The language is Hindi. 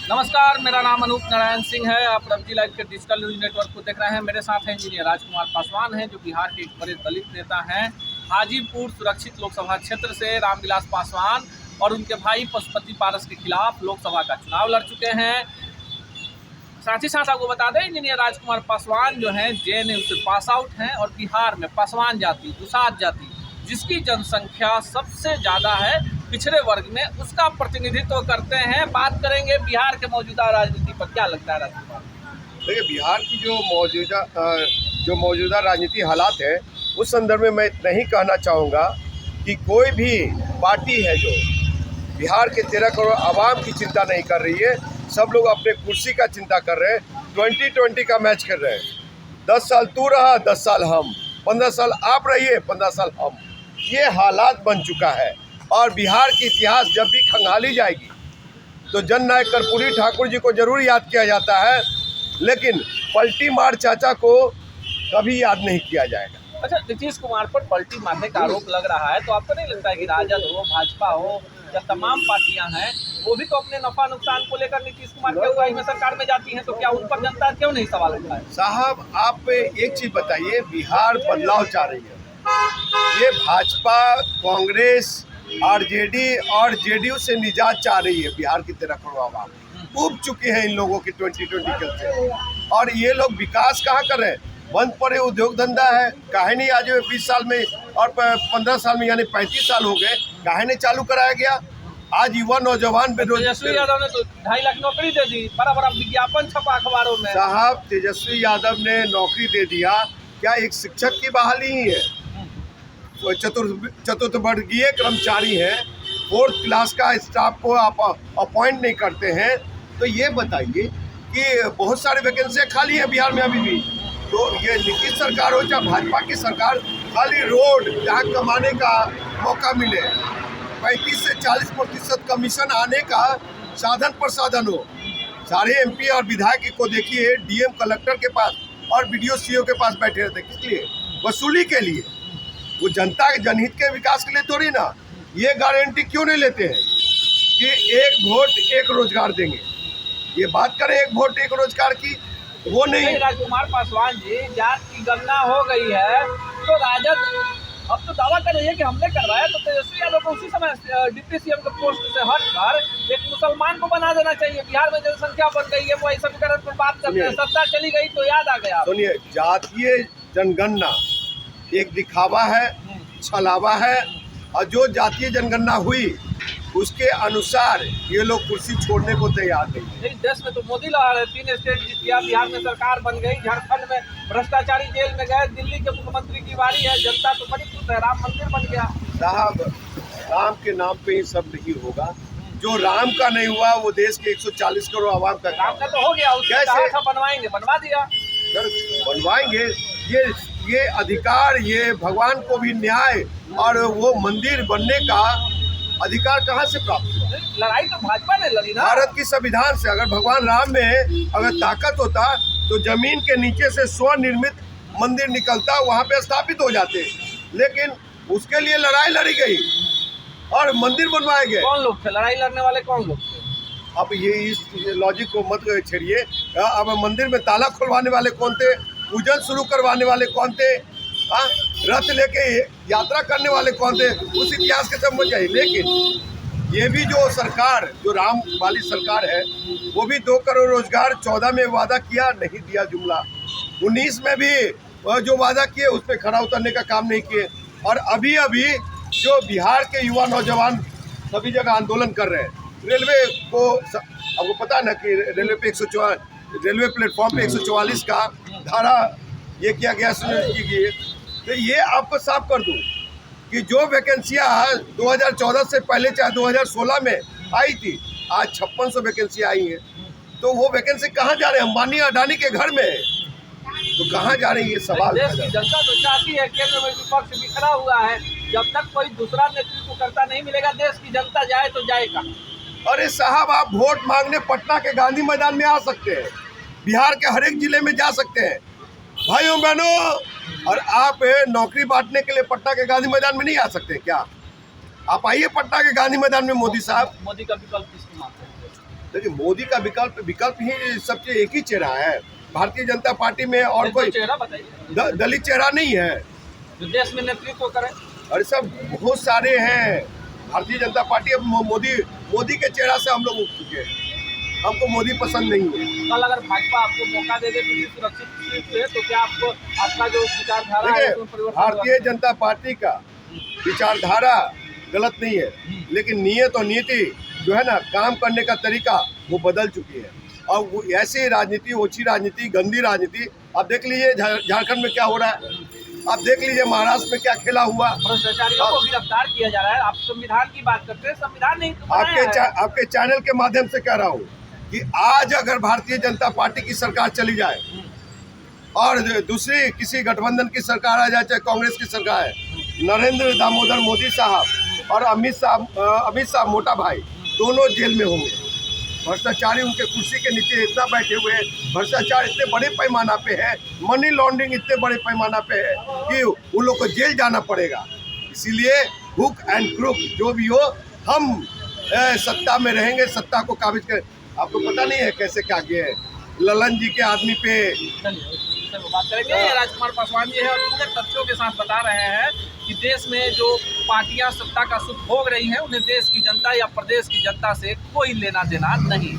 नमस्कार, मेरा नाम अनूप नारायण सिंह है। आप रमजी लाइव के डिजिटल न्यूज नेटवर्क को देख रहे हैं। मेरे साथ हैं इंजीनियर राजकुमार पासवान हैं, जो बिहार के एक बड़े दलित नेता हैं। हाजीपुर सुरक्षित लोकसभा क्षेत्र से रामविलास पासवान और उनके भाई पशुपति पारस के खिलाफ लोकसभा का चुनाव लड़ चुके हैं। साथ ही साथ आपको बता दें, इंजीनियर राजकुमार पासवान जो हैं जेएनयू से पास आउट हैं और बिहार में पासवान जाति, दुसाध जाति, जिसकी जनसंख्या सबसे ज़्यादा है पिछड़े वर्ग में, उसका प्रतिनिधित्व करते हैं। बात करेंगे बिहार के मौजूदा राजनीति पर। क्या लगता है राजकुमार? देखिए, बिहार की जो मौजूदा राजनीति हालात है, उस संदर्भ में मैं इतना ही कहना चाहूँगा कि कोई भी पार्टी है जो बिहार के 13 करोड़ आवाम की चिंता नहीं कर रही है। सब लोग अपने कुर्सी का चिंता कर रहे हैं। 2020 का मैच कर रहे हैं। 10 साल तू रहा, 10 साल हम, 15 साल आप रहिए, 15 साल हम। ये हालात बन चुका है। और बिहार की इतिहास जब भी खंगाली जाएगी तो जननायक कर्पूरी ठाकुर जी को जरूर याद किया जाता है, लेकिन पलटी मार चाचा को कभी याद नहीं किया जाएगा। अच्छा, नीतीश कुमार पर पलटी मारने का आरोप लग रहा है, तो आपको नहीं लगता है कि राजद हो, भाजपा हो या तमाम पार्टियां हैं, वो भी तो अपने नफा नुकसान को लेकर नीतीश कुमार के अगुवाई में सरकार में जाती हैं, तो क्या उन पर जनता क्यों नहीं सवाल उठा है? साहब, आप एक चीज़ बताइए, बिहार बदलाव चाह रही है। ये भाजपा, कांग्रेस, आरजेडी और जेडीयू से निजात चाह रही है। बिहार की 13 करोड़ आवाम उब चुके हैं इन लोगों की 2020 से। और ये लोग विकास कहाँ कर रहे हैं? बंद पड़े उद्योग धंधा है, काहे नहीं आज 20 साल में और 15 साल में, यानी 35 साल हो गए, काहे नहीं चालू कराया गया? आज युवा नौजवान बेरोजगार। तेजस्वी यादव ने तो 2.5 लाख नौकरी दे दी, बड़ा बड़ा विज्ञापन छपा अखबारों में। साहब, तेजस्वी यादव ने नौकरी दे दिया, क्या एक शिक्षक की बहाली ही है? चतुर्थवर्गीय कर्मचारी हैं, 4th क्लास का स्टाफ को आप अपॉइंट नहीं करते हैं। तो ये बताइए कि बहुत सारी वैकेंसियाँ खाली है बिहार में अभी भी। तो ये नीतीश सरकार हो चाहे भाजपा की सरकार, खाली रोड जहाँ कमाने का मौका मिले, 35 से 40% कमीशन आने का साधन प्रसाधन हो। सारे एमपी और विधायक को देखिए, डीएम कलेक्टर के पास और बीडीओ सीओ के पास बैठे रहते। किस लिए? वसूली के लिए। वो जनता के जनहित के विकास के लिए थोड़ी ना। ये गारंटी क्यों नहीं लेते हैं कि एक वोट एक रोजगार देंगे? ये बात करें एक वोट एक रोजगार की, वो नहीं। राजकुमार पासवान जी, जात की गणना हो गई है तो राजद अब तो दावा कर रही है कि हमने करवाया, तो तेजस्वी यादव को उसी समय डिप्टी सीएम के पोस्ट से हटकर एक मुसलमान को बना देना चाहिए। बिहार में जनसंख्या बढ़ गई है, वो ऐसा समीकरण पर बात करते हैं। सत्ता चली गई तो याद आ गया। सुनिए, जातीय जनगणना एक दिखावा है, छलावा है। और जो जातीय जनगणना हुई उसके अनुसार ये लोग कुर्सी छोड़ने को तैयार नहीं। इस देश में तो मोदी लगा रहे, 3 स्टेट जीत गया, बिहार में सरकार बन गई, झारखंड में भ्रष्टाचारी जेल में गए, दिल्ली के मुख्यमंत्री की बारी है, जनता तो बड़ी खुश है, राम मंदिर बन गया। साहब, राम के नाम पे ही सब नहीं होगा। जो राम का नहीं हुआ वो देश के 140 करोड़ आवाम का। राम का तो हो गया, उसके कहा था बनवाएंगे, बनवा दिया। सर, बनवाएंगे। ये अधिकार, ये भगवान को भी न्याय और वो मंदिर बनने का अधिकार कहाँ से प्राप्त हुआ? लड़ाई तो भाजपा ने लड़ी ना। भारत की संविधान से। अगर भगवान राम में अगर ताकत होता तो जमीन के नीचे से स्वनिर्मित मंदिर निकलता, वहाँ पे स्थापित हो जाते। लेकिन उसके लिए लड़ाई लड़ी गई और मंदिर बनवाए गए। कौन लोग थे लड़ाई लड़ने वाले? कौन लोग थे? अब ये इस लॉजिक को मत छेड़िए। अब मंदिर में ताला खुलवाने वाले कौन थे? पूजन शुरू करवाने वाले कौन थे? रथ लेके यात्रा करने वाले कौन थे? उस इतिहास के समझ जाइए। लेकिन ये भी जो सरकार, जो राम वाली सरकार है, वो भी 2 करोड़ रोजगार 14 में वादा किया, नहीं दिया जुमला। 19 में भी जो वादा किए उस पर खड़ा उतरने का काम नहीं किए। और अभी जो बिहार के युवा नौजवान सभी जगह आंदोलन कर रहे हैं। रेलवे को आपको पता है ना कि रेलवे पे रेलवे प्लेटफॉर्म पे 144 का धारा ये किया गया, की गई। तो ये आपको साफ कर दूं कि जो वैकेंसियाँ 2014 से पहले चाहे 2016 में आई थी, आज 5600 वैकेंसियाँ आई हैं। तो वो वैकेंसी कहाँ जा रहे हैं? अंबानी अडानी के घर में, तो कहाँ जा रही है? सवाल। देश की जनता तो चाहती है, केंद्र में विपक्ष बिखरा हुआ है, जब तक कोई दूसरा नेतृत्व करता नहीं मिलेगा, देश की जनता जाए तो जाएगा। अरे साहब, आप वोट मांगने पटना के गांधी मैदान में आ सकते हैं, बिहार के हर एक जिले में जा सकते हैं भाइयों बहनों। और आप नौकरी बांटने के लिए पटना के गांधी मैदान में नहीं आ सकते क्या? आप आइए पटना के गांधी मैदान में। मोदी साहब, मोदी का विकल्प किसको मानते हैं? देखिए मोदी का विकल्प ही सबसे एक ही चेहरा है भारतीय जनता पार्टी में, और कोई चेहरा बताइए दलित चेहरा नहीं है जो देश में नेतृत्व करे। अरे सब बहुत सारे हैं। भारतीय जनता पार्टी अब मोदी के चेहरा से हम लोग उठ चुके हैं, हमको मोदी पसंद नहीं है। कल अगर भाजपा आपको मौका दे दे किसी सुरक्षित सीट पे, तो क्या आपको आपका जो विचारधारा है उसमें परिवर्तन भारतीय जनता पार्टी का विचारधारा गलत नहीं है, लेकिन नियत और नीति जो है ना, काम करने का तरीका वो बदल चुकी है। और वो ऐसी राजनीति, ओछी राजनीति, गंदी राजनीति, आप देख लीजिए झारखंड में क्या हो रहा है, आप देख लीजिए महाराष्ट्र में क्या खेला हुआ। भ्रष्टाचारियों को गिरफ्तार किया जा रहा है। आप संविधान की बात करते हैं, संविधान नहीं तो बनाया है। आपके चैनल के माध्यम से कह रहा हूँ कि आज अगर भारतीय जनता पार्टी की सरकार चली जाए और दूसरी किसी गठबंधन की सरकार आ जाए, चाहे कांग्रेस की सरकार है, नरेंद्र दामोदर मोदी साहब और अमित शाह मोटा भाई दोनों जेल में होंगे। भ्रष्टाचारी उनके कुर्सी के नीचे इतना बैठे हुए हैं, भ्रष्टाचार इतने बड़े पैमाना पे है, मनी लॉन्ड्रिंग इतने बड़े पैमाना पे है कि उन लोग को जेल जाना पड़ेगा। इसीलिए हुक एंड क्रुक जो भी हो, हम सत्ता में रहेंगे, सत्ता को काबिज करें। आपको पता नहीं है कैसे क्या किए हैं ललन जी के आदमी पे। बात करेंगे राजकुमार पासवान जी है और पूरे तथ्यों के साथ बता रहे हैं कि देश में जो पार्टियां सत्ता का सुख भोग रही हैं, उन्हें देश की जनता या प्रदेश की जनता से कोई लेना देना नहीं।